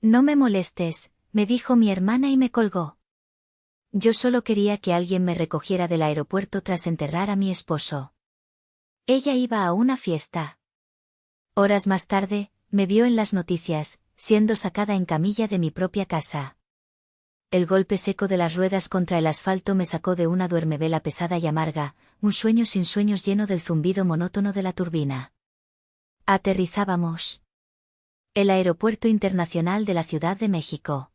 No me molestes, me dijo mi hermana y me colgó. Yo solo quería que alguien me recogiera del aeropuerto tras enterrar a mi esposo. Ella iba a una fiesta. Horas más tarde, me vio en las noticias, siendo sacada en camilla de mi propia casa. El golpe seco de las ruedas contra el asfalto me sacó de una duermevela pesada y amarga, un sueño sin sueños lleno del zumbido monótono de la turbina. Aterrizábamos. El Aeropuerto Internacional de la Ciudad de México.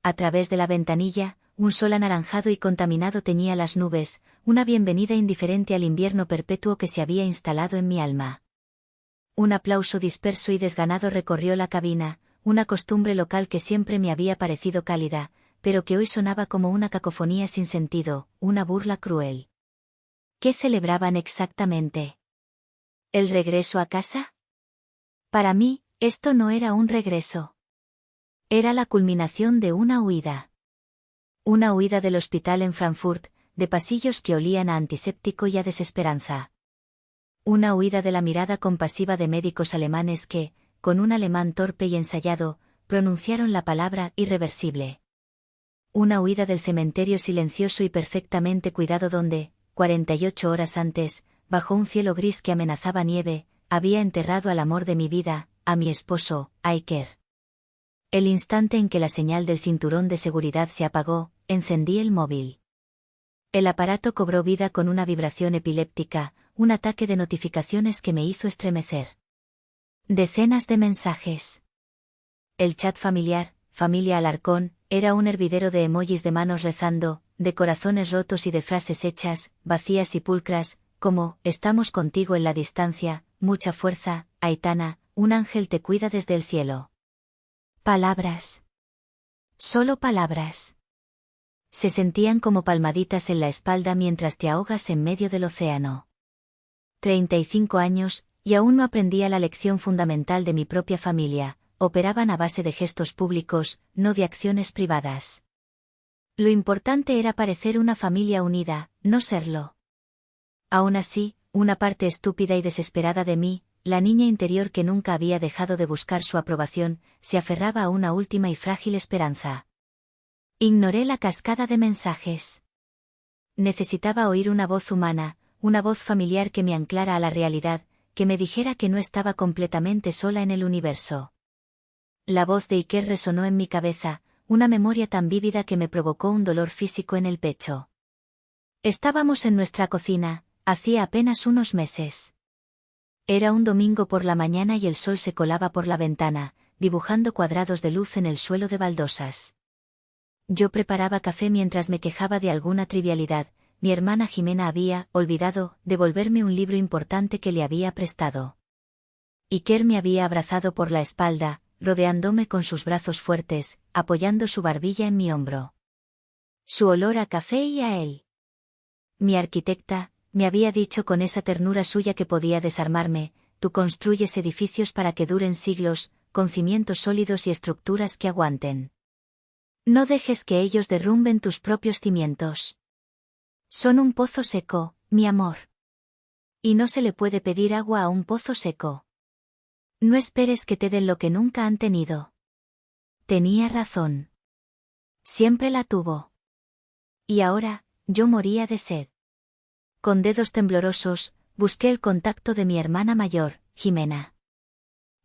A través de la ventanilla, un sol anaranjado y contaminado teñía las nubes, una bienvenida indiferente al invierno perpetuo que se había instalado en mi alma. Un aplauso disperso y desganado recorrió la cabina, una costumbre local que siempre me había parecido cálida, pero que hoy sonaba como una cacofonía sin sentido, una burla cruel. ¿Qué celebraban exactamente? ¿El regreso a casa? Para mí, esto no era un regreso. Era la culminación de una huida. Una huida del hospital en Frankfurt, de pasillos que olían a antiséptico y a desesperanza. Una huida de la mirada compasiva de médicos alemanes que, con un alemán torpe y ensayado, pronunciaron la palabra irreversible. Una huida del cementerio silencioso y perfectamente cuidado donde, 48 horas antes, bajo un cielo gris que amenazaba nieve, había enterrado al amor de mi vida, a mi esposo, Iker. El instante en que la señal del cinturón de seguridad se apagó, encendí el móvil. El aparato cobró vida con una vibración epiléptica, un ataque de notificaciones que me hizo estremecer. Decenas de mensajes. El chat familiar, familia Alarcón, era un hervidero de emojis de manos rezando, de corazones rotos y de frases hechas, vacías y pulcras, como, estamos contigo en la distancia, mucha fuerza, Aitana, un ángel te cuida desde el cielo. Palabras. Solo palabras. Se sentían como palmaditas en la espalda mientras te ahogas en medio del océano. 35 años, y aún no aprendía la lección fundamental de mi propia familia, operaban a base de gestos públicos, no de acciones privadas. Lo importante era parecer una familia unida, no serlo. Aún así, una parte estúpida y desesperada de mí, la niña interior que nunca había dejado de buscar su aprobación, se aferraba a una última y frágil esperanza. Ignoré la cascada de mensajes. Necesitaba oír una voz humana, una voz familiar que me anclara a la realidad, que me dijera que no estaba completamente sola en el universo. La voz de Iker resonó en mi cabeza, una memoria tan vívida que me provocó un dolor físico en el pecho. Estábamos en nuestra cocina, hacía apenas unos meses. Era un domingo por la mañana y el sol se colaba por la ventana, dibujando cuadrados de luz en el suelo de baldosas. Yo preparaba café mientras me quejaba de alguna trivialidad. Mi hermana Jimena había olvidado devolverme un libro importante que le había prestado. Iker me había abrazado por la espalda, rodeándome con sus brazos fuertes, apoyando su barbilla en mi hombro. Su olor a café y a él. Mi arquitecta, me había dicho con esa ternura suya que podía desarmarme, tú construyes edificios para que duren siglos, con cimientos sólidos y estructuras que aguanten. No dejes que ellos derrumben tus propios cimientos. Son un pozo seco, mi amor. Y no se le puede pedir agua a un pozo seco. No esperes que te den lo que nunca han tenido. Tenía razón. Siempre la tuvo. Y ahora, yo moría de sed. Con dedos temblorosos, busqué el contacto de mi hermana mayor, Jimena.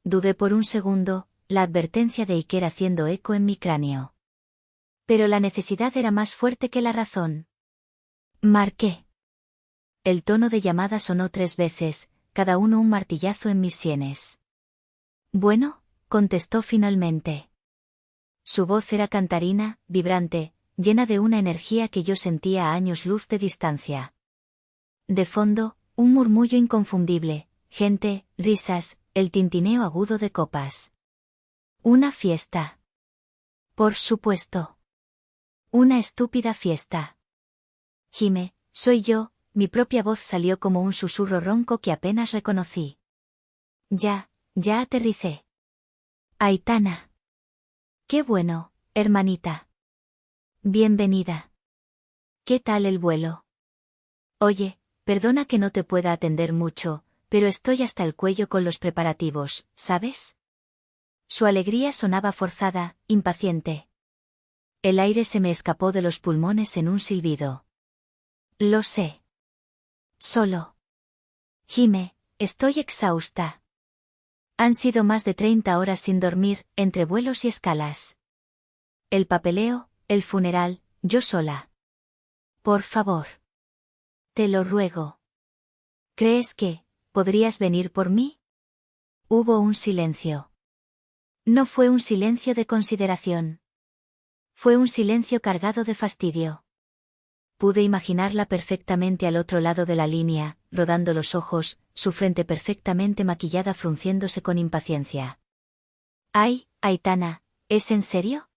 Dudé por un segundo, la advertencia de Iker haciendo eco en mi cráneo. Pero la necesidad era más fuerte que la razón. Marqué. El tono de llamada sonó 3 veces, cada uno un martillazo en mis sienes. Bueno, contestó finalmente. Su voz era cantarina, vibrante, llena de una energía que yo sentía a años luz de distancia. De fondo, un murmullo inconfundible, gente, risas, el tintineo agudo de copas. Una fiesta. Por supuesto. Una estúpida fiesta. Jime, soy yo, mi propia voz salió como un susurro ronco que apenas reconocí. Ya aterricé. Aitana. Qué bueno, hermanita. Bienvenida. ¿Qué tal el vuelo? Oye, perdona que no te pueda atender mucho, pero estoy hasta el cuello con los preparativos, ¿sabes? Su alegría sonaba forzada, impaciente. El aire se me escapó de los pulmones en un silbido. Lo sé. Solo. Gime, estoy exhausta. Han sido más de 30 horas sin dormir, entre vuelos y escalas. El papeleo, el funeral, yo sola. Por favor. Te lo ruego. ¿Crees que podrías venir por mí? Hubo un silencio. No fue un silencio de consideración. Fue un silencio cargado de fastidio. Pude imaginarla perfectamente al otro lado de la línea, rodando los ojos, su frente perfectamente maquillada frunciéndose con impaciencia. ¡Ay, Aitana! ¿Es en serio?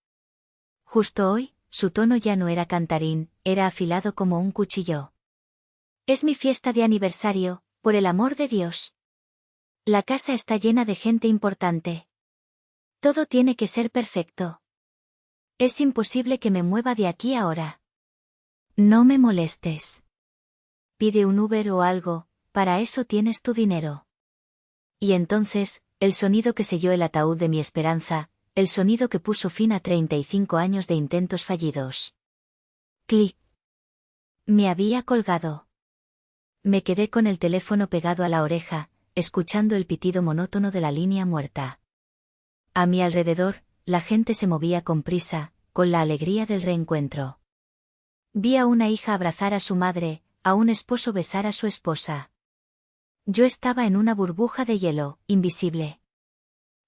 Justo hoy, su tono ya no era cantarín, era afilado como un cuchillo. Es mi fiesta de aniversario, por el amor de Dios. La casa está llena de gente importante. Todo tiene que ser perfecto. Es imposible que me mueva de aquí ahora. No me molestes. Pide un Uber o algo, para eso tienes tu dinero. Y entonces, el sonido que selló el ataúd de mi esperanza, el sonido que puso fin a 35 años de intentos fallidos. Clic. Me había colgado. Me quedé con el teléfono pegado a la oreja, escuchando el pitido monótono de la línea muerta. A mi alrededor, la gente se movía con prisa, con la alegría del reencuentro. Vi a una hija abrazar a su madre, a un esposo besar a su esposa. Yo estaba en una burbuja de hielo, invisible.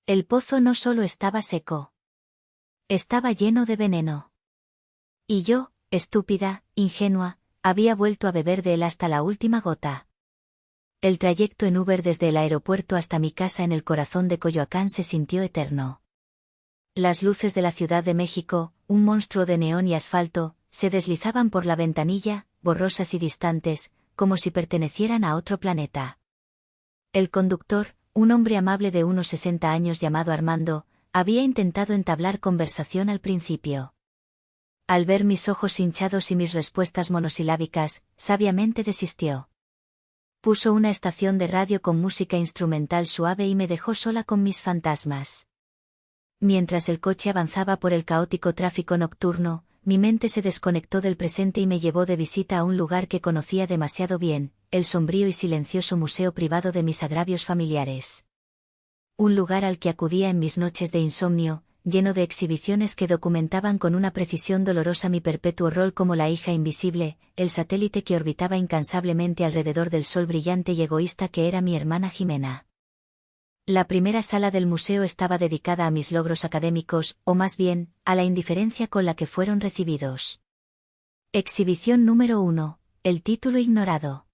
El pozo no solo estaba seco. Estaba lleno de veneno. Y yo, estúpida, ingenua, había vuelto a beber de él hasta la última gota. El trayecto en Uber desde el aeropuerto hasta mi casa en el corazón de Coyoacán se sintió eterno. Las luces de la Ciudad de México, un monstruo de neón y asfalto, se deslizaban por la ventanilla, borrosas y distantes, como si pertenecieran a otro planeta. El conductor, un hombre amable de unos 60 años llamado Armando, había intentado entablar conversación al principio. Al ver mis ojos hinchados y mis respuestas monosilábicas, sabiamente desistió. Puso una estación de radio con música instrumental suave y me dejó sola con mis fantasmas. Mientras el coche avanzaba por el caótico tráfico nocturno, mi mente se desconectó del presente y me llevó de visita a un lugar que conocía demasiado bien, el sombrío y silencioso museo privado de mis agravios familiares. Un lugar al que acudía en mis noches de insomnio, lleno de exhibiciones que documentaban con una precisión dolorosa mi perpetuo rol como la hija invisible, el satélite que orbitaba incansablemente alrededor del sol brillante y egoísta que era mi hermana Jimena. La primera sala del museo estaba dedicada a mis logros académicos, o más bien, a la indiferencia con la que fueron recibidos. Exhibición número 1, el título ignorado.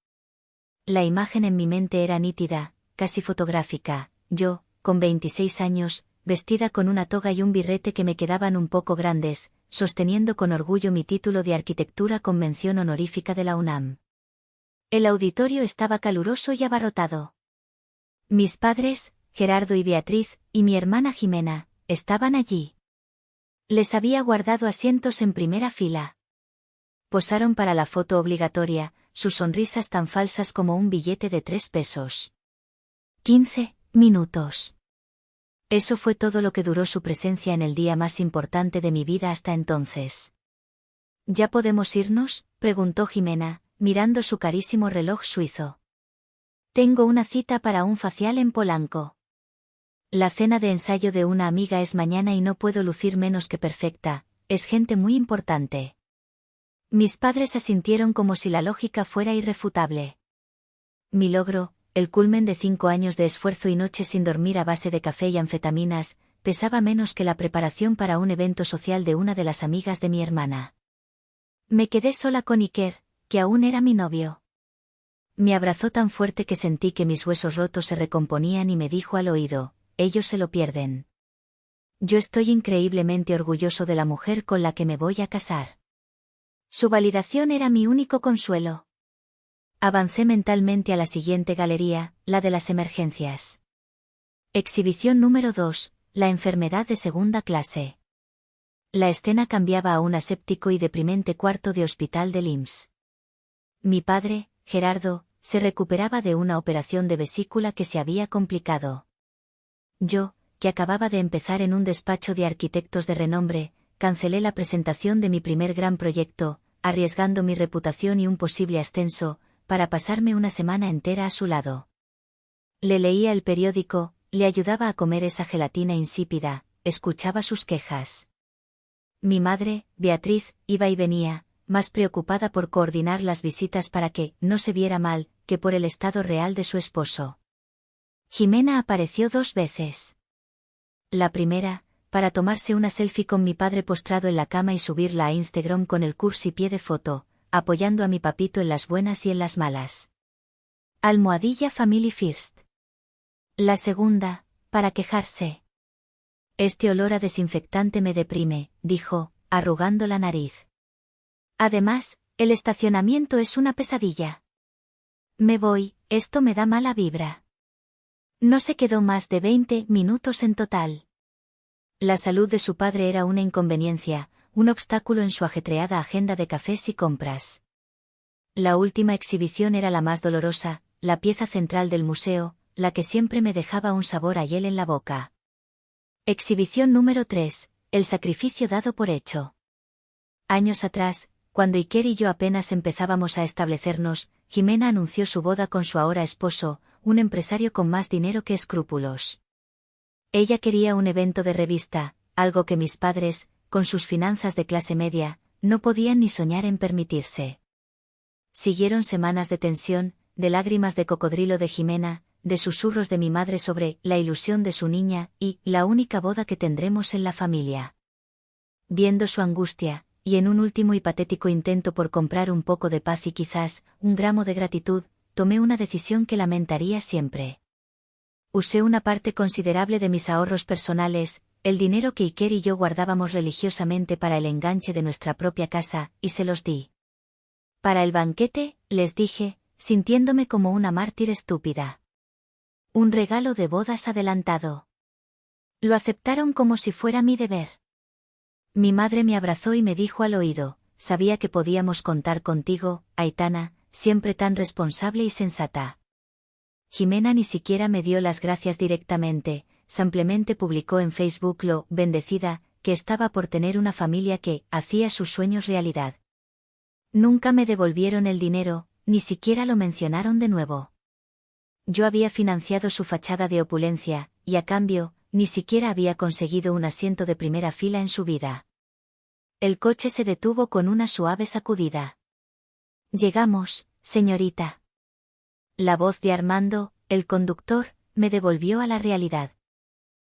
La imagen en mi mente era nítida, casi fotográfica, yo, con 26 años, vestida con una toga y un birrete que me quedaban un poco grandes, sosteniendo con orgullo mi título de arquitectura con mención honorífica de la UNAM. El auditorio estaba caluroso y abarrotado. Mis padres, Gerardo y Beatriz, y mi hermana Jimena, estaban allí. Les había guardado asientos en primera fila. Posaron para la foto obligatoria, sus sonrisas tan falsas como un billete de 3 pesos. 15 minutos. Eso fue todo lo que duró su presencia en el día más importante de mi vida hasta entonces. ¿Ya podemos irnos?, preguntó Jimena, mirando su carísimo reloj suizo. Tengo una cita para un facial en Polanco. La cena de ensayo de una amiga es mañana y no puedo lucir menos que perfecta, es gente muy importante. Mis padres asintieron como si la lógica fuera irrefutable. Mi logro, el culmen de 5 años de esfuerzo y noches sin dormir a base de café y anfetaminas, pesaba menos que la preparación para un evento social de una de las amigas de mi hermana. Me quedé sola con Iker, que aún era mi novio. Me abrazó tan fuerte que sentí que mis huesos rotos se recomponían y me dijo al oído: ellos se lo pierden. Yo estoy increíblemente orgulloso de la mujer con la que me voy a casar. Su validación era mi único consuelo. Avancé mentalmente a la siguiente galería, la de las emergencias. Exhibición número 2, la enfermedad de segunda clase. La escena cambiaba a un aséptico y deprimente cuarto de hospital del IMSS. Mi padre, Gerardo, se recuperaba de una operación de vesícula que se había complicado. Yo, que acababa de empezar en un despacho de arquitectos de renombre, cancelé la presentación de mi primer gran proyecto, arriesgando mi reputación y un posible ascenso, para pasarme una semana entera a su lado. Le leía el periódico, le ayudaba a comer esa gelatina insípida, escuchaba sus quejas. Mi madre, Beatriz, iba y venía, más preocupada por coordinar las visitas para que no se viera mal, que por el estado real de su esposo. Jimena apareció 2 veces. La primera, para tomarse una selfie con mi padre postrado en la cama y subirla a Instagram con el cursi pie de foto, apoyando a mi papito en las buenas y en las malas. Almohadilla Family First. La segunda, para quejarse. Este olor a desinfectante me deprime, dijo, arrugando la nariz. Además, el estacionamiento es una pesadilla. Me voy, esto me da mala vibra. No se quedó más de 20 minutos en total. La salud de su padre era una inconveniencia, un obstáculo en su ajetreada agenda de cafés y compras. La última exhibición era la más dolorosa, la pieza central del museo, la que siempre me dejaba un sabor a hiel en la boca. Exhibición número 3, el sacrificio dado por hecho. Años atrás, cuando Iker y yo apenas empezábamos a establecernos, Jimena anunció su boda con su ahora esposo, un empresario con más dinero que escrúpulos. Ella quería un evento de revista, algo que mis padres, con sus finanzas de clase media, no podían ni soñar en permitirse. Siguieron semanas de tensión, de lágrimas de cocodrilo de Jimena, de susurros de mi madre sobre la ilusión de su niña y la única boda que tendremos en la familia. Viendo su angustia, y en un último y patético intento por comprar un poco de paz y quizás un gramo de gratitud, tomé una decisión que lamentaría siempre. Usé una parte considerable de mis ahorros personales, el dinero que Iker y yo guardábamos religiosamente para el enganche de nuestra propia casa, y se los di. Para el banquete, les dije, sintiéndome como una mártir estúpida. Un regalo de bodas adelantado. Lo aceptaron como si fuera mi deber. Mi madre me abrazó y me dijo al oído, sabía que podíamos contar contigo, Aitana, siempre tan responsable y sensata. Jimena ni siquiera me dio las gracias directamente, simplemente publicó en Facebook lo bendecida que estaba por tener una familia que hacía sus sueños realidad. Nunca me devolvieron el dinero, ni siquiera lo mencionaron de nuevo. Yo había financiado su fachada de opulencia, y a cambio, ni siquiera había conseguido un asiento de primera fila en su vida. El coche se detuvo con una suave sacudida. Llegamos, señorita. La voz de Armando, el conductor, me devolvió a la realidad.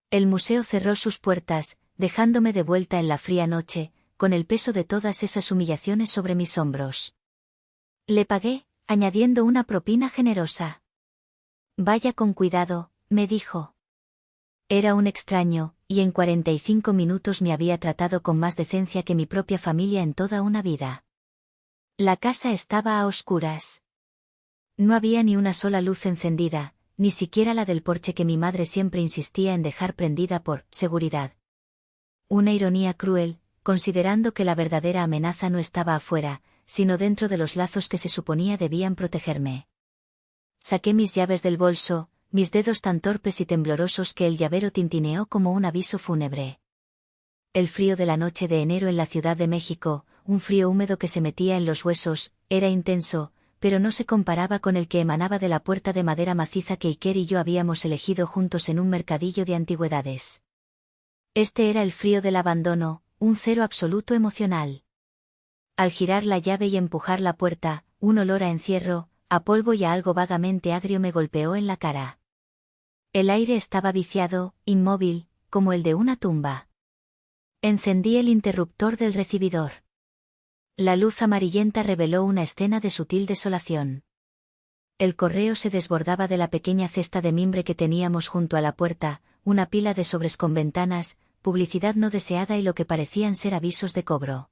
El museo cerró sus puertas, dejándome de vuelta en la fría noche, con el peso de todas esas humillaciones sobre mis hombros. Le pagué, añadiendo una propina generosa. Vaya con cuidado, me dijo. Era un extraño, y en 45 minutos me había tratado con más decencia que mi propia familia en toda una vida. La casa estaba a oscuras. No había ni una sola luz encendida, ni siquiera la del porche que mi madre siempre insistía en dejar prendida por seguridad. Una ironía cruel, considerando que la verdadera amenaza no estaba afuera, sino dentro de los lazos que se suponía debían protegerme. Saqué mis llaves del bolso, mis dedos tan torpes y temblorosos que el llavero tintineó como un aviso fúnebre. El frío de la noche de enero en la Ciudad de México, un frío húmedo que se metía en los huesos, era intenso, pero no se comparaba con el que emanaba de la puerta de madera maciza que Iker y yo habíamos elegido juntos en un mercadillo de antigüedades. Este era el frío del abandono, un cero absoluto emocional. Al girar la llave y empujar la puerta, un olor a encierro, a polvo y a algo vagamente agrio me golpeó en la cara. El aire estaba viciado, inmóvil, como el de una tumba. Encendí el interruptor del recibidor. La luz amarillenta reveló una escena de sutil desolación. El correo se desbordaba de la pequeña cesta de mimbre que teníamos junto a la puerta, una pila de sobres con ventanas, publicidad no deseada y lo que parecían ser avisos de cobro.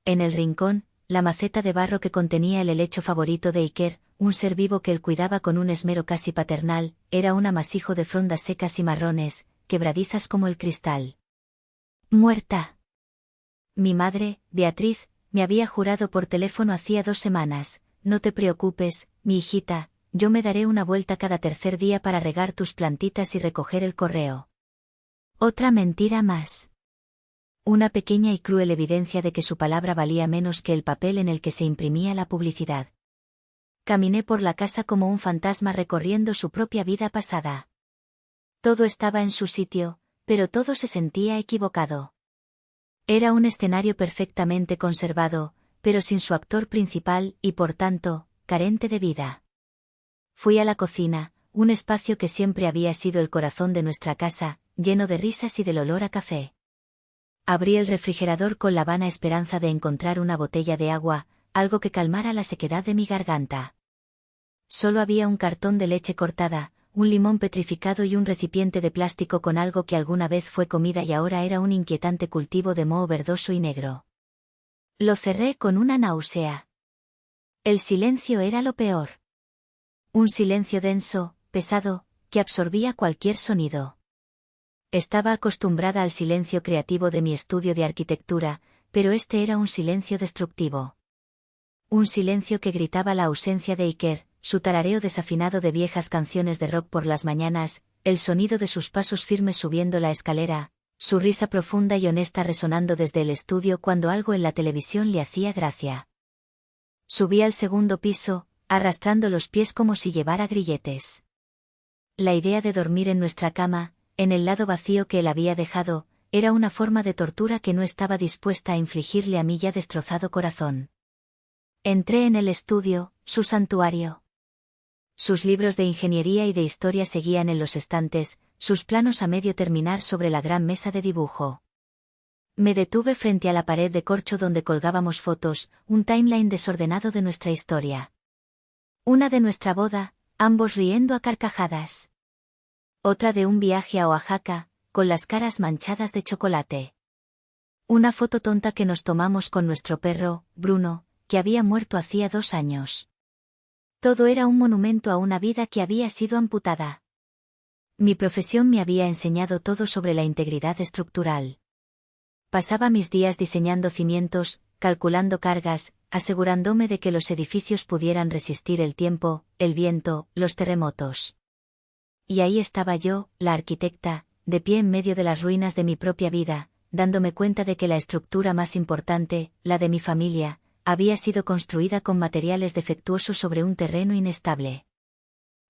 En el rincón, la maceta de barro que contenía el helecho favorito de Iker, un ser vivo que él cuidaba con un esmero casi paternal, era un amasijo de frondas secas y marrones, quebradizas como el cristal. Muerta. Mi madre, Beatriz, me había jurado por teléfono hacía 2 semanas, no te preocupes, mi hijita, yo me daré una vuelta cada tercer día para regar tus plantitas y recoger el correo. Otra mentira más. Una pequeña y cruel evidencia de que su palabra valía menos que el papel en el que se imprimía la publicidad. Caminé por la casa como un fantasma recorriendo su propia vida pasada. Todo estaba en su sitio, pero todo se sentía equivocado. Era un escenario perfectamente conservado, pero sin su actor principal y por tanto, carente de vida. Fui a la cocina, un espacio que siempre había sido el corazón de nuestra casa, lleno de risas y del olor a café. Abrí el refrigerador con la vana esperanza de encontrar una botella de agua, algo que calmara la sequedad de mi garganta. Solo había un cartón de leche cortada, un limón petrificado y un recipiente de plástico con algo que alguna vez fue comida y ahora era un inquietante cultivo de moho verdoso y negro. Lo cerré con una náusea. El silencio era lo peor. Un silencio denso, pesado, que absorbía cualquier sonido. Estaba acostumbrada al silencio creativo de mi estudio de arquitectura, pero este era un silencio destructivo. Un silencio que gritaba la ausencia de Iker, su tarareo desafinado de viejas canciones de rock por las mañanas, el sonido de sus pasos firmes subiendo la escalera, su risa profunda y honesta resonando desde el estudio cuando algo en la televisión le hacía gracia. Subí al segundo piso, arrastrando los pies como si llevara grilletes. La idea de dormir en nuestra cama, en el lado vacío que él había dejado, era una forma de tortura que no estaba dispuesta a infligirle a mi ya destrozado corazón. Entré en el estudio, su santuario. Sus libros de ingeniería y de historia seguían en los estantes, sus planos a medio terminar sobre la gran mesa de dibujo. Me detuve frente a la pared de corcho donde colgábamos fotos, un timeline desordenado de nuestra historia. Una de nuestra boda, ambos riendo a carcajadas. Otra de un viaje a Oaxaca, con las caras manchadas de chocolate. Una foto tonta que nos tomamos con nuestro perro, Bruno, que había muerto hacía 2 años. Todo era un monumento a una vida que había sido amputada. Mi profesión me había enseñado todo sobre la integridad estructural. Pasaba mis días diseñando cimientos, calculando cargas, asegurándome de que los edificios pudieran resistir el tiempo, el viento, los terremotos. Y ahí estaba yo, la arquitecta, de pie en medio de las ruinas de mi propia vida, dándome cuenta de que la estructura más importante, la de mi familia, había sido construida con materiales defectuosos sobre un terreno inestable.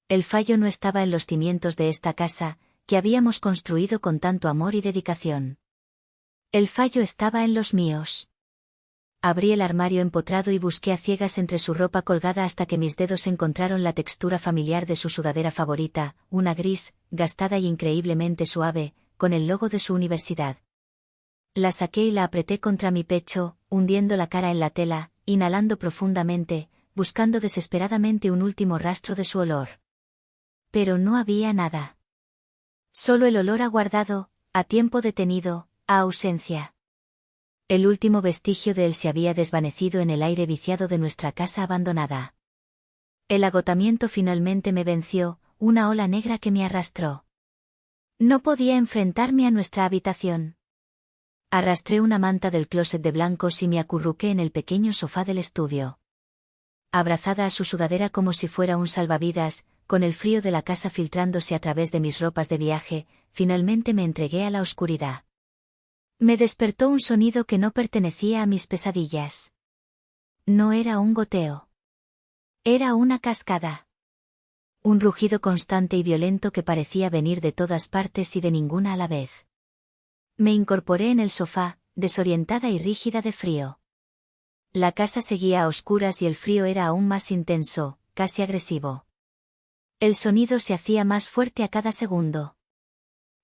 El fallo no estaba en los cimientos de esta casa, que habíamos construido con tanto amor y dedicación. El fallo estaba en los míos. Abrí el armario empotrado y busqué a ciegas entre su ropa colgada hasta que mis dedos encontraron la textura familiar de su sudadera favorita, una gris, gastada y increíblemente suave, con el logo de su universidad. La saqué y la apreté contra mi pecho, hundiendo la cara en la tela, inhalando profundamente, buscando desesperadamente un último rastro de su olor. Pero no había nada. Solo el olor a guardado, a tiempo detenido, a ausencia. El último vestigio de él se había desvanecido en el aire viciado de nuestra casa abandonada. El agotamiento finalmente me venció, una ola negra que me arrastró. No podía enfrentarme a nuestra habitación. Arrastré una manta del closet de blancos y me acurruqué en el pequeño sofá del estudio. Abrazada a su sudadera como si fuera un salvavidas, con el frío de la casa filtrándose a través de mis ropas de viaje, finalmente me entregué a la oscuridad. Me despertó un sonido que no pertenecía a mis pesadillas. No era un goteo. Era una cascada. Un rugido constante y violento que parecía venir de todas partes y de ninguna a la vez. Me incorporé en el sofá, desorientada y rígida de frío. La casa seguía a oscuras y el frío era aún más intenso, casi agresivo. El sonido se hacía más fuerte a cada segundo.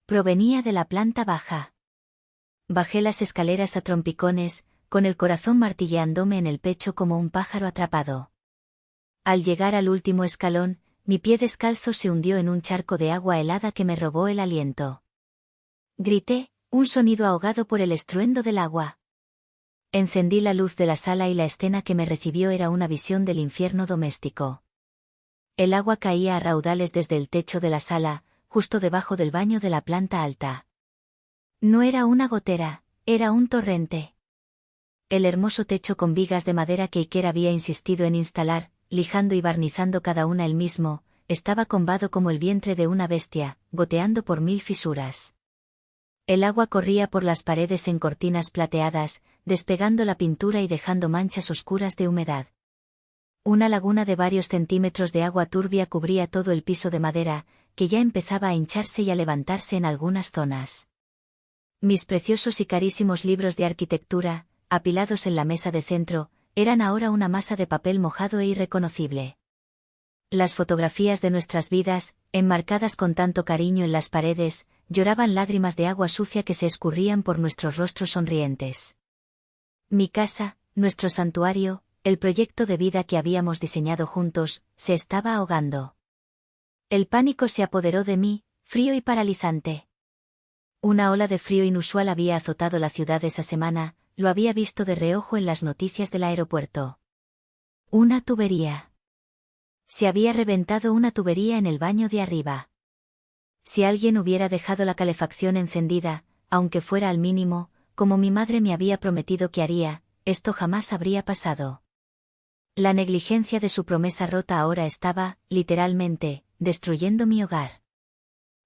Provenía de la planta baja. Bajé las escaleras a trompicones, con el corazón martilleándome en el pecho como un pájaro atrapado. Al llegar al último escalón, mi pie descalzo se hundió en un charco de agua helada que me robó el aliento. Grité, un sonido ahogado por el estruendo del agua. Encendí la luz de la sala y la escena que me recibió era una visión del infierno doméstico. El agua caía a raudales desde el techo de la sala, justo debajo del baño de la planta alta. No era una gotera, era un torrente. El hermoso techo con vigas de madera que Iker había insistido en instalar, lijando y barnizando cada una él mismo, estaba combado como el vientre de una bestia, goteando por 1000 fisuras. El agua corría por las paredes en cortinas plateadas, despegando la pintura y dejando manchas oscuras de humedad. Una laguna de varios centímetros de agua turbia cubría todo el piso de madera, que ya empezaba a hincharse y a levantarse en algunas zonas. Mis preciosos y carísimos libros de arquitectura, apilados en la mesa de centro, eran ahora una masa de papel mojado e irreconocible. Las fotografías de nuestras vidas, enmarcadas con tanto cariño en las paredes, lloraban lágrimas de agua sucia que se escurrían por nuestros rostros sonrientes. Mi casa, nuestro santuario, el proyecto de vida que habíamos diseñado juntos, se estaba ahogando. El pánico se apoderó de mí, frío y paralizante. Una ola de frío inusual había azotado la ciudad esa semana, lo había visto de reojo en las noticias del aeropuerto. Una tubería. Se había reventado una tubería en el baño de arriba. Si alguien hubiera dejado la calefacción encendida, aunque fuera al mínimo, como mi madre me había prometido que haría, esto jamás habría pasado. La negligencia de su promesa rota ahora estaba, literalmente, destruyendo mi hogar.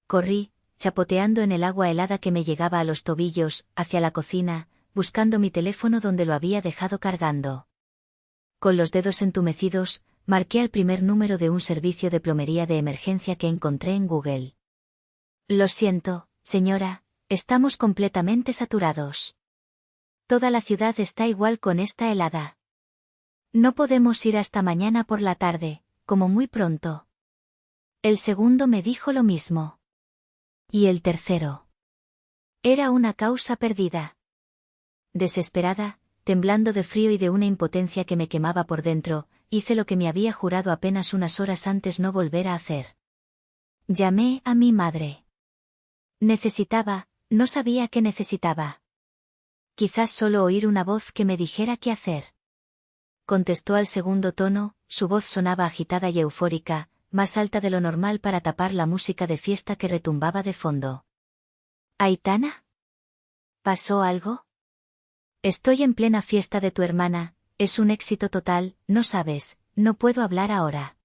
Corrí, chapoteando en el agua helada que me llegaba a los tobillos, hacia la cocina, buscando mi teléfono donde lo había dejado cargando. Con los dedos entumecidos, marqué al primer número de un servicio de plomería de emergencia que encontré en Google. Lo siento, señora, estamos completamente saturados. Toda la ciudad está igual con esta helada. No podemos ir hasta mañana por la tarde, como muy pronto. El segundo me dijo lo mismo. Y el tercero. Era una causa perdida. Desesperada, temblando de frío y de una impotencia que me quemaba por dentro, hice lo que me había jurado apenas unas horas antes no volver a hacer. Llamé a mi madre. No sabía qué necesitaba. Quizás solo oír una voz que me dijera qué hacer. Contestó al segundo tono, su voz sonaba agitada y eufórica, más alta de lo normal para tapar la música de fiesta que retumbaba de fondo. ¿Aitana? ¿Pasó algo? Estoy en plena fiesta de tu hermana, es un éxito total, no sabes, no puedo hablar ahora.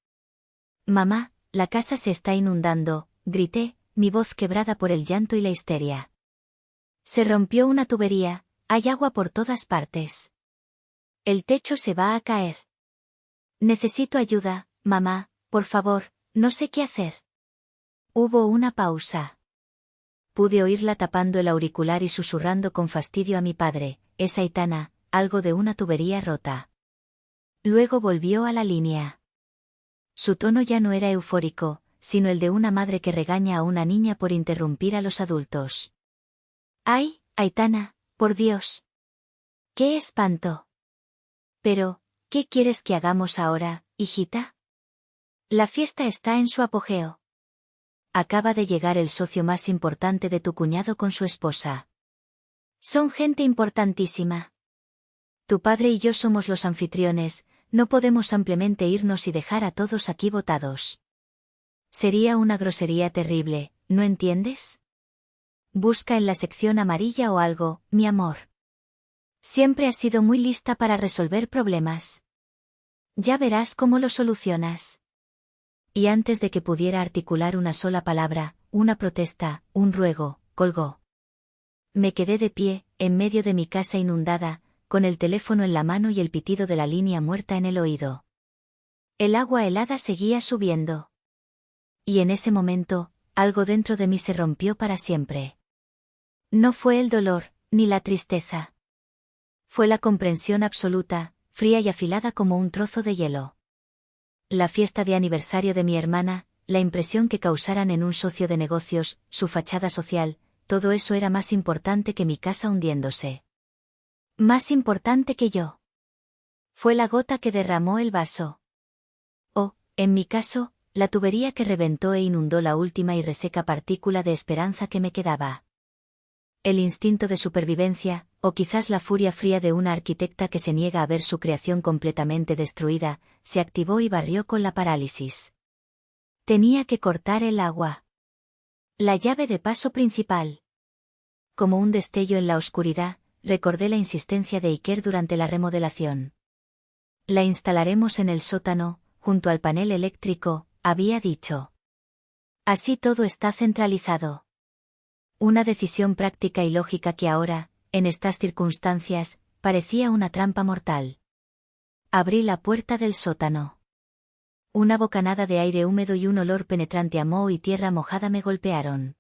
Mamá, la casa se está inundando, grité, mi voz quebrada por el llanto y la histeria. Se rompió una tubería, hay agua por todas partes. El techo se va a caer. Necesito ayuda, mamá, por favor, no sé qué hacer. Hubo una pausa. Pude oírla tapando el auricular y susurrando con fastidio a mi padre, es Aitana, algo de una tubería rota. Luego volvió a la línea. Su tono ya no era eufórico, sino el de una madre que regaña a una niña por interrumpir a los adultos. ¡Ay, Aitana, por Dios! ¡Qué espanto! Pero, ¿qué quieres que hagamos ahora, hijita? La fiesta está en su apogeo. Acaba de llegar el socio más importante de tu cuñado con su esposa. Son gente importantísima. Tu padre y yo somos los anfitriones, no podemos simplemente irnos y dejar a todos aquí botados. Sería una grosería terrible, ¿no entiendes? Busca en la sección amarilla o algo, mi amor. Siempre has sido muy lista para resolver problemas. Ya verás cómo lo solucionas. Y antes de que pudiera articular una sola palabra, una protesta, un ruego, colgó. Me quedé de pie, en medio de mi casa inundada, con el teléfono en la mano y el pitido de la línea muerta en el oído. El agua helada seguía subiendo. Y en ese momento, algo dentro de mí se rompió para siempre. No fue el dolor, ni la tristeza. Fue la comprensión absoluta, fría y afilada como un trozo de hielo. La fiesta de aniversario de mi hermana, la impresión que causaran en un socio de negocios, su fachada social, todo eso era más importante que mi casa hundiéndose. Más importante que yo. Fue la gota que derramó el vaso. O, en mi caso, la tubería que reventó e inundó la última y reseca partícula de esperanza que me quedaba. El instinto de supervivencia, o quizás la furia fría de una arquitecta que se niega a ver su creación completamente destruida, se activó y barrió con la parálisis. Tenía que cortar el agua. La llave de paso principal. Como un destello en la oscuridad, recordé la insistencia de Iker durante la remodelación. La instalaremos en el sótano, junto al panel eléctrico, había dicho. Así todo está centralizado. Una decisión práctica y lógica que ahora, en estas circunstancias, parecía una trampa mortal. Abrí la puerta del sótano. Una bocanada de aire húmedo y un olor penetrante a moho y tierra mojada me golpearon.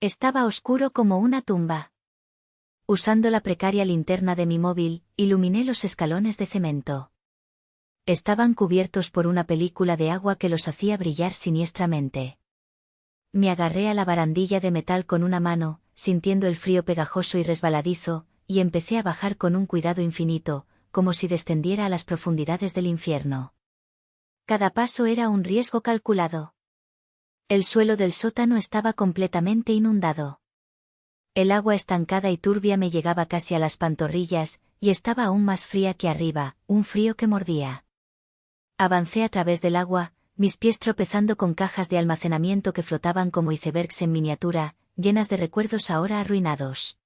Estaba oscuro como una tumba. Usando la precaria linterna de mi móvil, iluminé los escalones de cemento. Estaban cubiertos por una película de agua que los hacía brillar siniestramente. Me agarré a la barandilla de metal con una mano, sintiendo el frío pegajoso y resbaladizo, y empecé a bajar con un cuidado infinito, como si descendiera a las profundidades del infierno. Cada paso era un riesgo calculado. El suelo del sótano estaba completamente inundado. El agua estancada y turbia me llegaba casi a las pantorrillas, y estaba aún más fría que arriba, un frío que mordía. Avancé a través del agua, mis pies tropezando con cajas de almacenamiento que flotaban como icebergs en miniatura, llenas de recuerdos ahora arruinados.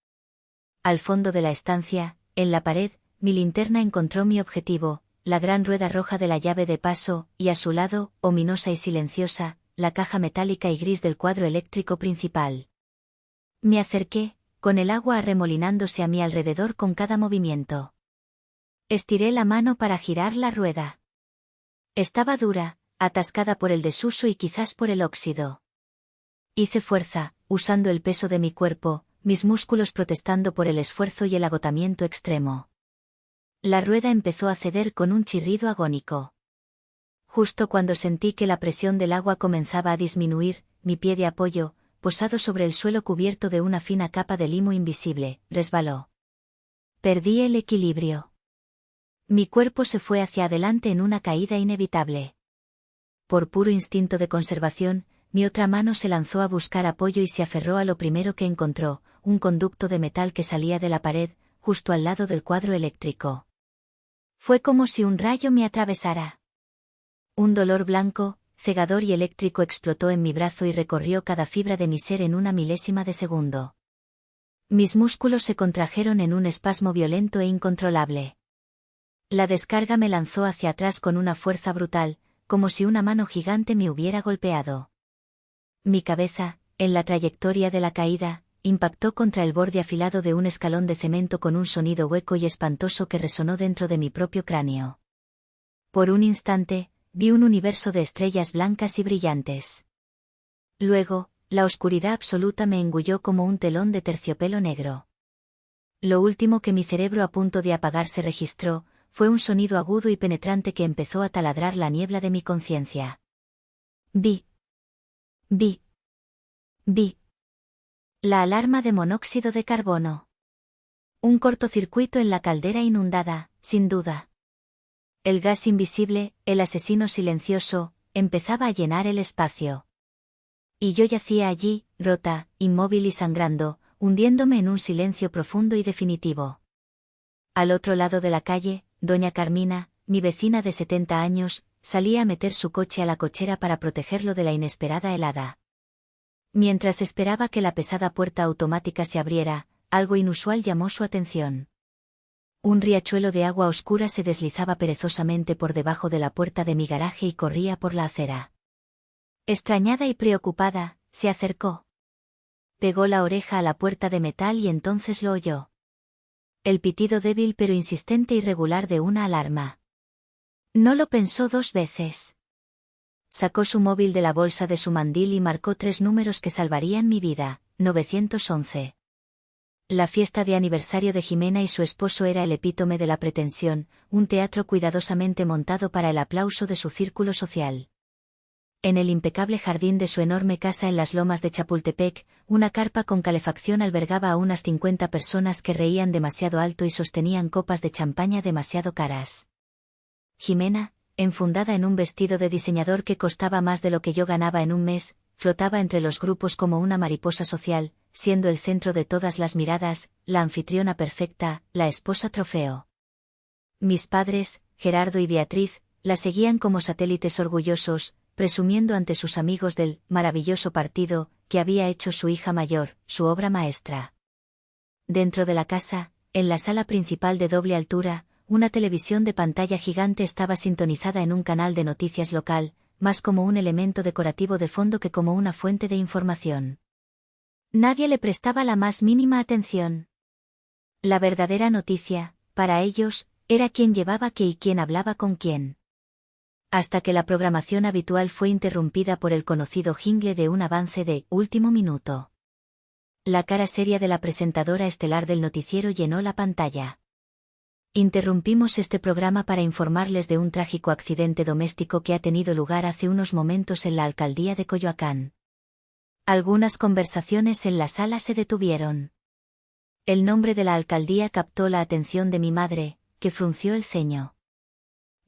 Al fondo de la estancia, en la pared, mi linterna encontró mi objetivo, la gran rueda roja de la llave de paso, y a su lado, ominosa y silenciosa, la caja metálica y gris del cuadro eléctrico principal. Me acerqué, con el agua arremolinándose a mi alrededor con cada movimiento. Estiré la mano para girar la rueda. Estaba dura, atascada por el desuso y quizás por el óxido. Hice fuerza, usando el peso de mi cuerpo, mis músculos protestando por el esfuerzo y el agotamiento extremo. La rueda empezó a ceder con un chirrido agónico. Justo cuando sentí que la presión del agua comenzaba a disminuir, mi pie de apoyo, posado sobre el suelo cubierto de una fina capa de limo invisible, resbaló. Perdí el equilibrio. Mi cuerpo se fue hacia adelante en una caída inevitable. Por puro instinto de conservación, mi otra mano se lanzó a buscar apoyo y se aferró a lo primero que encontró, un conducto de metal que salía de la pared, justo al lado del cuadro eléctrico. Fue como si un rayo me atravesara. Un dolor blanco, cegador y eléctrico explotó en mi brazo y recorrió cada fibra de mi ser en una milésima de segundo. Mis músculos se contrajeron en un espasmo violento e incontrolable. La descarga me lanzó hacia atrás con una fuerza brutal, como si una mano gigante me hubiera golpeado. Mi cabeza, en la trayectoria de la caída, impactó contra el borde afilado de un escalón de cemento con un sonido hueco y espantoso que resonó dentro de mi propio cráneo. Por un instante, vi un universo de estrellas blancas y brillantes. Luego, la oscuridad absoluta me engulló como un telón de terciopelo negro. Lo último que mi cerebro a punto de apagarse registró, fue un sonido agudo y penetrante que empezó a taladrar la niebla de mi conciencia. Vi. La alarma de monóxido de carbono. Un cortocircuito en la caldera inundada, sin duda. El gas invisible, el asesino silencioso, empezaba a llenar el espacio. Y yo yacía allí, rota, inmóvil y sangrando, hundiéndome en un silencio profundo y definitivo. Al otro lado de la calle, doña Carmina, mi vecina de 70 años, salía a meter su coche a la cochera para protegerlo de la inesperada helada. Mientras esperaba que la pesada puerta automática se abriera, algo inusual llamó su atención. Un riachuelo de agua oscura se deslizaba perezosamente por debajo de la puerta de mi garaje y corría por la acera. Extrañada y preocupada, se acercó. Pegó la oreja a la puerta de metal y entonces lo oyó. El pitido débil pero insistente y regular de una alarma. No lo pensó dos veces. Sacó su móvil de la bolsa de su mandil y marcó 3 números que salvarían mi vida, 911. La fiesta de aniversario de Jimena y su esposo era el epítome de la pretensión, un teatro cuidadosamente montado para el aplauso de su círculo social. En el impecable jardín de su enorme casa en las lomas de Chapultepec, una carpa con calefacción albergaba a unas 50 personas que reían demasiado alto y sostenían copas de champaña demasiado caras. Jimena, enfundada en un vestido de diseñador que costaba más de lo que yo ganaba en un mes, flotaba entre los grupos como una mariposa social, siendo el centro de todas las miradas, la anfitriona perfecta, la esposa trofeo. Mis padres, Gerardo y Beatriz, la seguían como satélites orgullosos, presumiendo ante sus amigos del maravilloso partido que había hecho su hija mayor, su obra maestra. Dentro de la casa, en la sala principal de doble altura, una televisión de pantalla gigante estaba sintonizada en un canal de noticias local, más como un elemento decorativo de fondo que como una fuente de información. Nadie le prestaba la más mínima atención. La verdadera noticia, para ellos, era quién llevaba qué y quién hablaba con quién. Hasta que la programación habitual fue interrumpida por el conocido jingle de un avance de último minuto. La cara seria de la presentadora estelar del noticiero llenó la pantalla. Interrumpimos este programa para informarles de un trágico accidente doméstico que ha tenido lugar hace unos momentos en la alcaldía de Coyoacán. Algunas conversaciones en la sala se detuvieron. El nombre de la alcaldía captó la atención de mi madre, que frunció el ceño.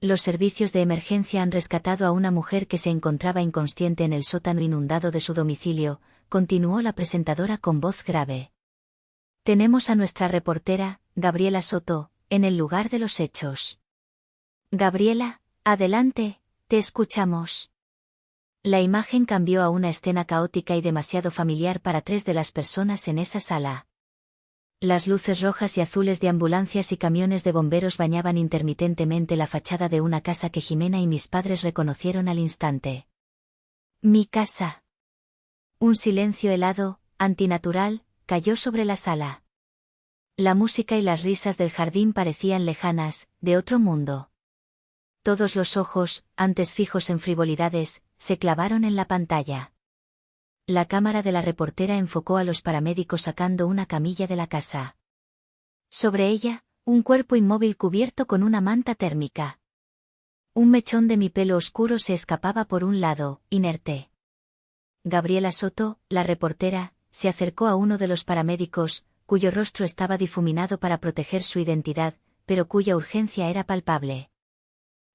Los servicios de emergencia han rescatado a una mujer que se encontraba inconsciente en el sótano inundado de su domicilio, continuó la presentadora con voz grave. Tenemos a nuestra reportera, Gabriela Soto, en el lugar de los hechos. Gabriela, adelante, te escuchamos. La imagen cambió a una escena caótica y demasiado familiar para 3 de las personas en esa sala. Las luces rojas y azules de ambulancias y camiones de bomberos bañaban intermitentemente la fachada de una casa que Jimena y mis padres reconocieron al instante. Mi casa. Un silencio helado, antinatural, cayó sobre la sala. La música y las risas del jardín parecían lejanas, de otro mundo. Todos los ojos, antes fijos en frivolidades, se clavaron en la pantalla. La cámara de la reportera enfocó a los paramédicos sacando una camilla de la casa. Sobre ella, un cuerpo inmóvil cubierto con una manta térmica. Un mechón de mi pelo oscuro se escapaba por un lado, inerte. Gabriela Soto, la reportera, se acercó a uno de los paramédicos, cuyo rostro estaba difuminado para proteger su identidad, pero cuya urgencia era palpable.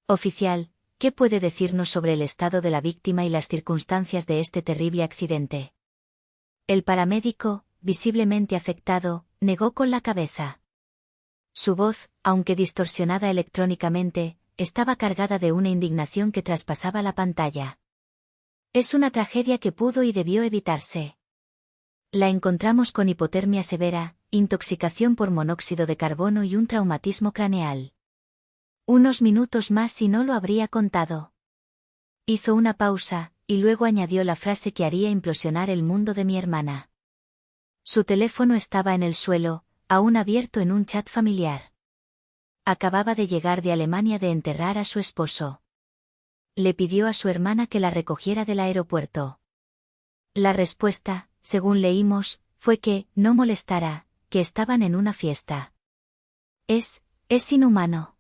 Oficial, ¿qué puede decirnos sobre el estado de la víctima y las circunstancias de este terrible accidente? El paramédico, visiblemente afectado, negó con la cabeza. Su voz, aunque distorsionada electrónicamente, estaba cargada de una indignación que traspasaba la pantalla. Es una tragedia que pudo y debió evitarse. La encontramos con hipotermia severa, intoxicación por monóxido de carbono y un traumatismo craneal. Unos minutos más y no lo habría contado. Hizo una pausa, y luego añadió la frase que haría implosionar el mundo de mi hermana. Su teléfono estaba en el suelo, aún abierto en un chat familiar. Acababa de llegar de Alemania de enterrar a su esposo. Le pidió a su hermana que la recogiera del aeropuerto. La respuesta, según leímos, fue que no molestara, que estaban en una fiesta. Es inhumano.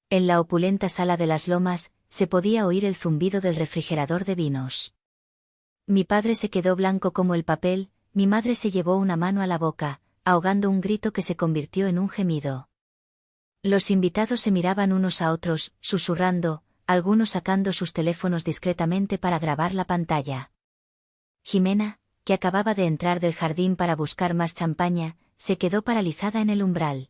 En la opulenta sala de las Lomas, se podía oír el zumbido del refrigerador de vinos. Mi padre se quedó blanco como el papel, mi madre se llevó una mano a la boca, ahogando un grito que se convirtió en un gemido. Los invitados se miraban unos a otros, susurrando, algunos sacando sus teléfonos discretamente para grabar la pantalla. Jimena, que acababa de entrar del jardín para buscar más champaña, se quedó paralizada en el umbral.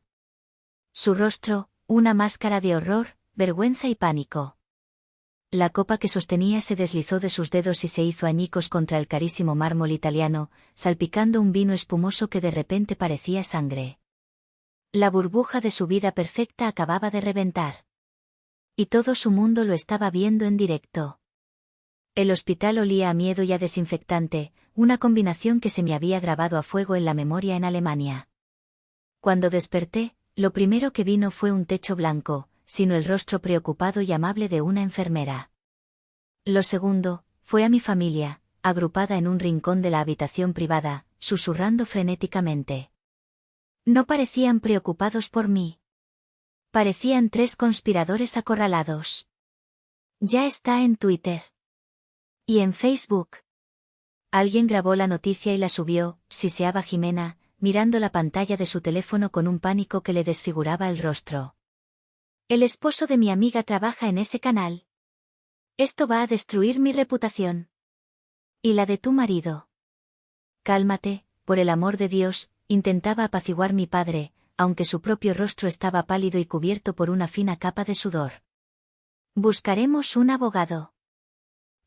Su rostro, una máscara de horror, vergüenza y pánico. La copa que sostenía se deslizó de sus dedos y se hizo añicos contra el carísimo mármol italiano, salpicando un vino espumoso que de repente parecía sangre. La burbuja de su vida perfecta acababa de reventar. Y todo su mundo lo estaba viendo en directo. El hospital olía a miedo y a desinfectante, una combinación que se me había grabado a fuego en la memoria en Alemania. Cuando desperté, lo primero que vi no fue un techo blanco, sino el rostro preocupado y amable de una enfermera. Lo segundo, fue a mi familia, agrupada en un rincón de la habitación privada, susurrando frenéticamente. No parecían preocupados por mí. Parecían 3 conspiradores acorralados. Ya está en Twitter. Y en Facebook. Alguien grabó la noticia y la subió, siseaba Jimena, mirando la pantalla de su teléfono con un pánico que le desfiguraba el rostro. El esposo de mi amiga trabaja en ese canal. Esto va a destruir mi reputación. ¿Y la de tu marido? Cálmate, por el amor de Dios, intentaba apaciguar mi padre, aunque su propio rostro estaba pálido y cubierto por una fina capa de sudor. Buscaremos un abogado.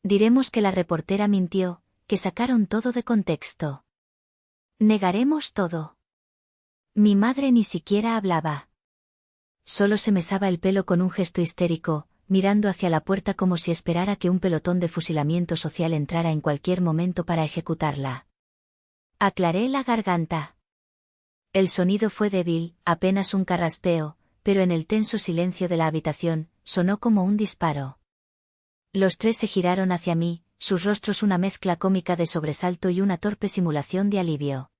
Diremos que la reportera mintió, que sacaron todo de contexto. Negaremos todo. Mi madre ni siquiera hablaba. Solo se mesaba el pelo con un gesto histérico, mirando hacia la puerta como si esperara que un pelotón de fusilamiento social entrara en cualquier momento para ejecutarla. Aclaré la garganta. El sonido fue débil, apenas un carraspeo, pero en el tenso silencio de la habitación, sonó como un disparo. Los tres se giraron hacia mí, sus rostros una mezcla cómica de sobresalto y una torpe simulación de alivio.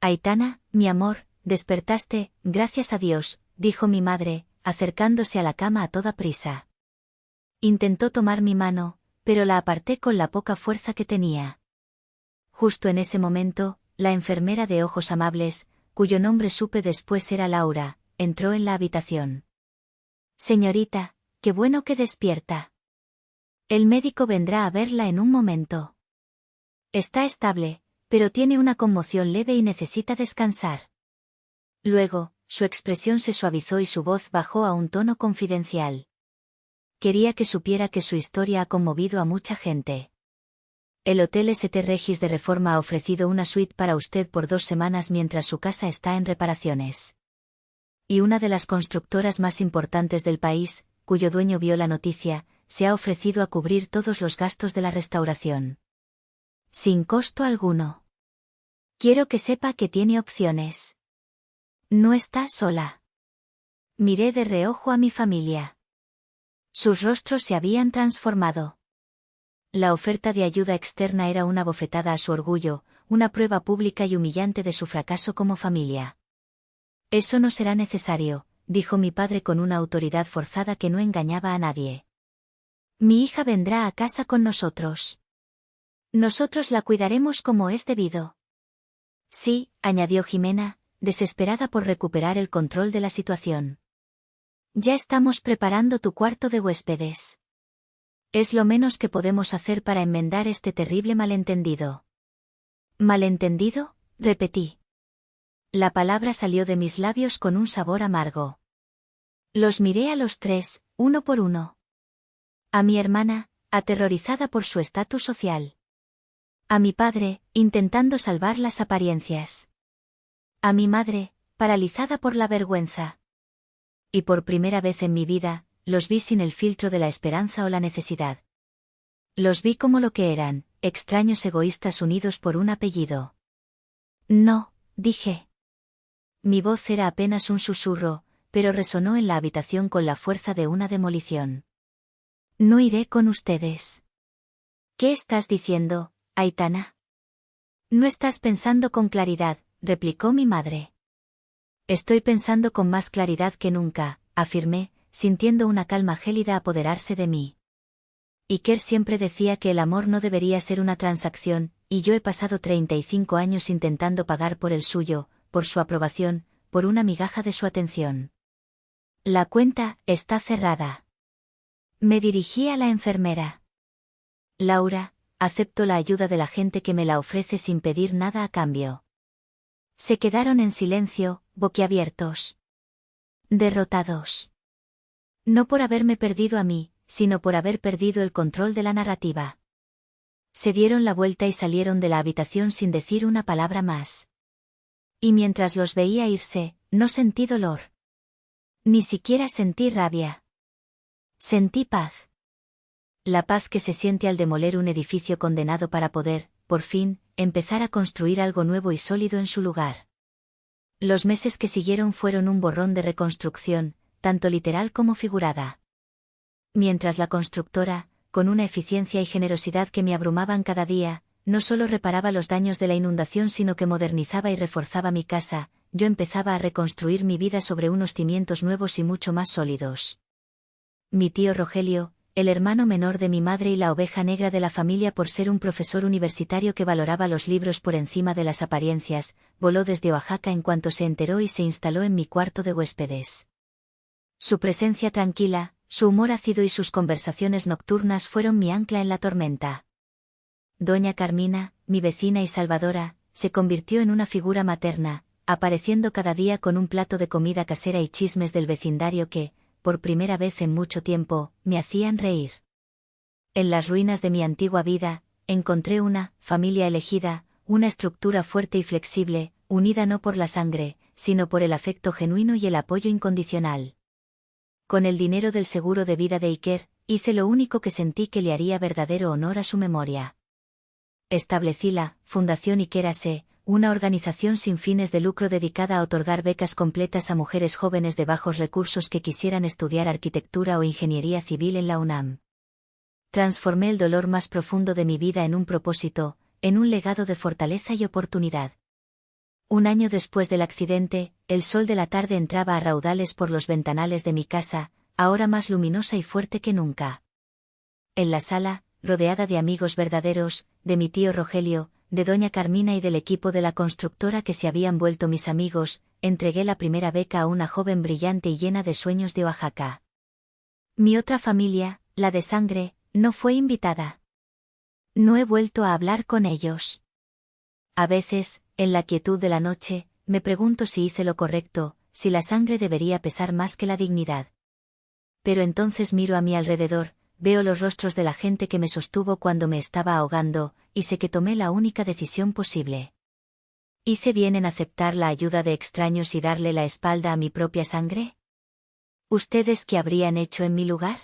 Aitana, mi amor, despertaste, gracias a Dios, dijo mi madre, acercándose a la cama a toda prisa. Intentó tomar mi mano, pero la aparté con la poca fuerza que tenía. Justo en ese momento, la enfermera de ojos amables, cuyo nombre supe después era Laura, entró en la habitación. Señorita, qué bueno que despierta. El médico vendrá a verla en un momento. Está estable, pero tiene una conmoción leve y necesita descansar. Luego, su expresión se suavizó y su voz bajó a un tono confidencial. Quería que supiera que su historia ha conmovido a mucha gente. El Hotel St. Regis de Reforma ha ofrecido una suite para usted por 2 semanas mientras su casa está en reparaciones. Y una de las constructoras más importantes del país, cuyo dueño vio la noticia, se ha ofrecido a cubrir todos los gastos de la restauración. Sin costo alguno. Quiero que sepa que tiene opciones. No está sola. Miré de reojo a mi familia. Sus rostros se habían transformado. La oferta de ayuda externa era una bofetada a su orgullo, una prueba pública y humillante de su fracaso como familia. Eso no será necesario, dijo mi padre con una autoridad forzada que no engañaba a nadie. Mi hija vendrá a casa con nosotros. Nosotros la cuidaremos como es debido. Sí, añadió Jimena, desesperada por recuperar el control de la situación. Ya estamos preparando tu cuarto de huéspedes. Es lo menos que podemos hacer para enmendar este terrible malentendido. ¿Malentendido? Repetí. La palabra salió de mis labios con un sabor amargo. Los miré a los tres, uno por uno. A mi hermana, aterrorizada por su estatus social. A mi padre, intentando salvar las apariencias. A mi madre, paralizada por la vergüenza. Y por primera vez en mi vida, los vi sin el filtro de la esperanza o la necesidad. Los vi como lo que eran, extraños egoístas unidos por un apellido. No, dije. Mi voz era apenas un susurro, pero resonó en la habitación con la fuerza de una demolición. No iré con ustedes. ¿Qué estás diciendo, Aitana? No estás pensando con claridad, replicó mi madre. Estoy pensando con más claridad que nunca, afirmé, sintiendo una calma gélida apoderarse de mí. Iker siempre decía que el amor no debería ser una transacción, y yo he pasado 35 años intentando pagar por el suyo, por su aprobación, por una migaja de su atención. La cuenta está cerrada. Me dirigí a la enfermera. Laura, acepto la ayuda de la gente que me la ofrece sin pedir nada a cambio. Se quedaron en silencio, boquiabiertos. Derrotados. No por haberme perdido a mí, sino por haber perdido el control de la narrativa. Se dieron la vuelta y salieron de la habitación sin decir una palabra más. Y mientras los veía irse, no sentí dolor. Ni siquiera sentí rabia. Sentí paz. La paz que se siente al demoler un edificio condenado para poder, por fin, empezar a construir algo nuevo y sólido en su lugar. Los meses que siguieron fueron un borrón de reconstrucción, tanto literal como figurada. Mientras la constructora, con una eficiencia y generosidad que me abrumaban cada día, no solo reparaba los daños de la inundación sino que modernizaba y reforzaba mi casa, yo empezaba a reconstruir mi vida sobre unos cimientos nuevos y mucho más sólidos. Mi tío Rogelio, el hermano menor de mi madre y la oveja negra de la familia por ser un profesor universitario que valoraba los libros por encima de las apariencias, voló desde Oaxaca en cuanto se enteró y se instaló en mi cuarto de huéspedes. Su presencia tranquila, su humor ácido y sus conversaciones nocturnas fueron mi ancla en la tormenta. Doña Carmina, mi vecina y salvadora, se convirtió en una figura materna, apareciendo cada día con un plato de comida casera y chismes del vecindario que, por primera vez en mucho tiempo, me hacían reír. En las ruinas de mi antigua vida, encontré una familia elegida, una estructura fuerte y flexible, unida no por la sangre, sino por el afecto genuino y el apoyo incondicional. Con el dinero del seguro de vida de Iker, hice lo único que sentí que le haría verdadero honor a su memoria. Establecí la Fundación Iker AS, una organización sin fines de lucro dedicada a otorgar becas completas a mujeres jóvenes de bajos recursos que quisieran estudiar arquitectura o ingeniería civil en la UNAM. Transformé el dolor más profundo de mi vida en un propósito, en un legado de fortaleza y oportunidad. Un año después del accidente, el sol de la tarde entraba a raudales por los ventanales de mi casa, ahora más luminosa y fuerte que nunca. En la sala, rodeada de amigos verdaderos, de mi tío Rogelio, de doña Carmina y del equipo de la constructora que se habían vuelto mis amigos, entregué la primera beca a una joven brillante y llena de sueños de Oaxaca. Mi otra familia, la de sangre, no fue invitada. No he vuelto a hablar con ellos. A veces, en la quietud de la noche, me pregunto si hice lo correcto, si la sangre debería pesar más que la dignidad. Pero entonces miro a mi alrededor, veo los rostros de la gente que me sostuvo cuando me estaba ahogando, y sé que tomé la única decisión posible. ¿Hice bien en aceptar la ayuda de extraños y darle la espalda a mi propia sangre? ¿Ustedes qué habrían hecho en mi lugar?